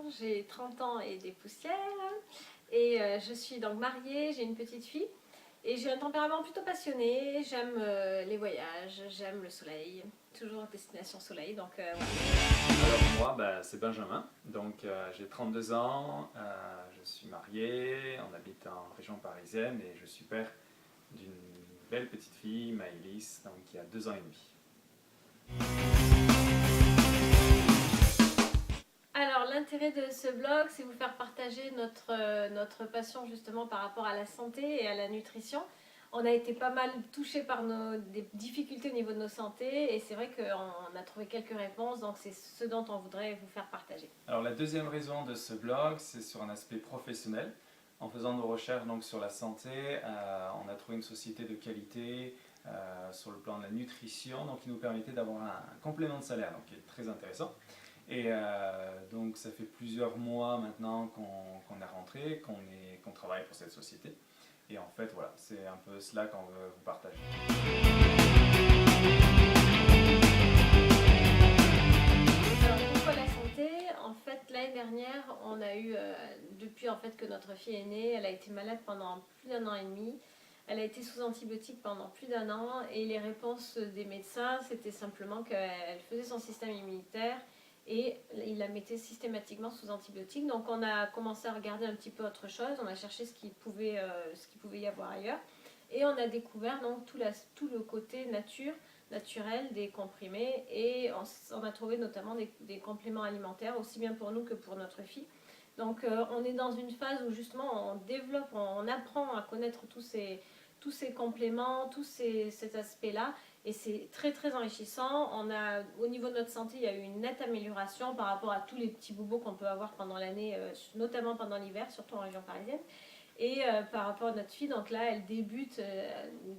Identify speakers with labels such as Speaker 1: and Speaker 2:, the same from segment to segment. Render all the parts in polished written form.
Speaker 1: j'ai 30 ans et des poussières. Et je suis donc mariée, j'ai une petite fille. Et j'ai un tempérament plutôt passionné, j'aime les voyages, j'aime le soleil, toujours destination soleil, donc voilà.
Speaker 2: Alors moi, c'est Benjamin, donc j'ai 32 ans, je suis marié, on habite en région parisienne et je suis père d'une belle petite fille, Maëlys, donc qui a 2 ans et demi.
Speaker 1: Alors l'intérêt de ce blog, c'est vous faire partager notre passion justement par rapport à la santé et à la nutrition. On a été pas mal touchés par des difficultés au niveau de nos santé et c'est vrai qu'on a trouvé quelques réponses, donc c'est ce dont on voudrait vous faire partager.
Speaker 2: Alors la deuxième raison de ce blog, c'est sur un aspect professionnel. En faisant nos recherches donc, sur la santé, on a trouvé une société de qualité sur le plan de la nutrition, donc qui nous permettait d'avoir un complément de salaire, donc qui est très intéressant. Et donc ça fait plusieurs mois maintenant qu'on est rentré, qu'on travaille pour cette société. Et en fait, voilà, c'est un peu cela qu'on veut vous partager.
Speaker 1: Alors pourquoi la santé? En fait, l'année dernière, on a eu, depuis en fait que notre fille est née, elle a été malade pendant plus d'1 an et demi. Elle a été sous antibiotiques pendant plus d'1 an et les réponses des médecins, c'était simplement qu'elle faisait son système immunitaire et il la mettait systématiquement sous antibiotiques. Donc on a commencé à regarder un petit peu autre chose, on a cherché ce qu'il pouvait y avoir ailleurs et on a découvert donc tout le côté naturel des comprimés et on a trouvé notamment des compléments alimentaires aussi bien pour nous que pour notre fille. Donc on est dans une phase où justement on développe, on apprend à connaître tous ces compléments, cet aspect-là et c'est très très enrichissant. Au niveau de notre santé, il y a eu une nette amélioration par rapport à tous les petits bobos qu'on peut avoir pendant l'année, notamment pendant l'hiver, surtout en région parisienne. Et par rapport à notre fille, donc là elle débute,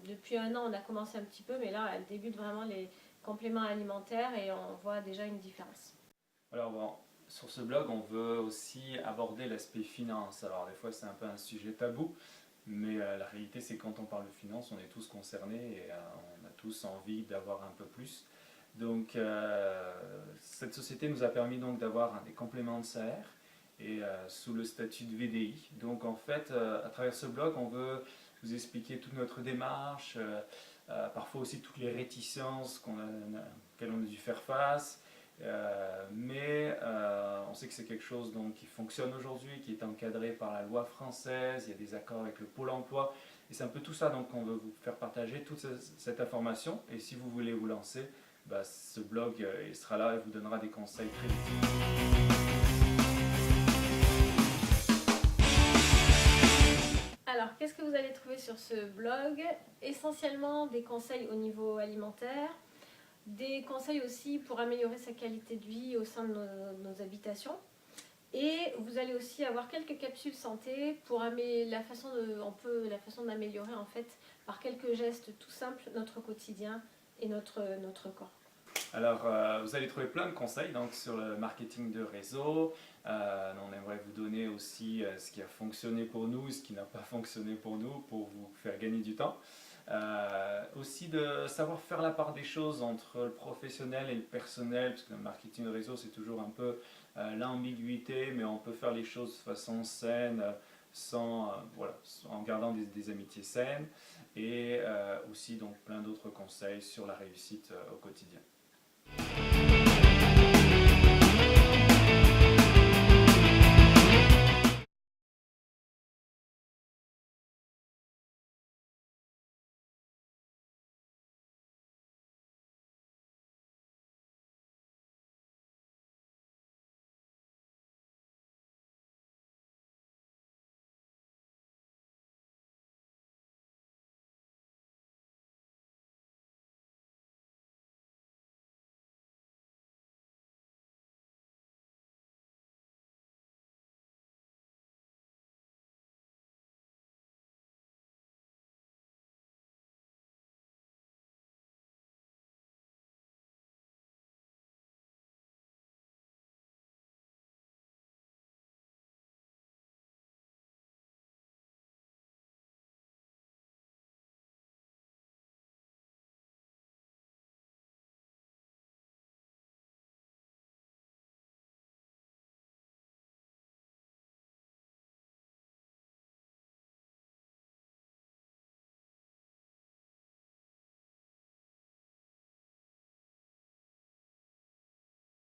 Speaker 1: depuis 1 an on a commencé un petit peu, mais là elle débute vraiment les compléments alimentaires et on voit déjà une différence.
Speaker 2: Alors bon, sur ce blog, on veut aussi aborder l'aspect finance. Alors des fois c'est un peu un sujet tabou, mais la réalité c'est que quand on parle de finance, on est tous concernés et on a tous envie d'avoir un peu plus. Donc cette société nous a permis donc d'avoir des compléments de salaire et sous le statut de VDI. Donc en fait, à travers ce blog, on veut vous expliquer toute notre démarche, parfois aussi toutes les réticences auxquelles on a dû faire face. Mais on sait que c'est quelque chose donc, qui fonctionne aujourd'hui, qui est encadré par la loi française, il y a des accords avec le Pôle emploi, et c'est un peu tout ça donc, qu'on veut vous faire partager, toute cette information, et si vous voulez vous lancer, ce blog il sera là et vous donnera des conseils très vite.
Speaker 1: Alors, qu'est-ce que vous allez trouver sur ce blog? Essentiellement des conseils au niveau alimentaire, des conseils aussi pour améliorer sa qualité de vie au sein de nos habitations. Et vous allez aussi avoir quelques capsules santé pour la façon d'améliorer en fait par quelques gestes tout simples notre quotidien et notre corps.
Speaker 2: Alors, vous allez trouver plein de conseils donc, sur le marketing de réseau. On aimerait vous donner aussi ce qui a fonctionné pour nous, ce qui n'a pas fonctionné pour nous, pour vous faire gagner du temps. Aussi de savoir faire la part des choses entre le professionnel et le personnel, parce que le marketing de réseau c'est toujours un peu l'ambiguïté, mais on peut faire les choses de façon saine, en gardant des amitiés saines, et aussi donc plein d'autres conseils sur la réussite au quotidien.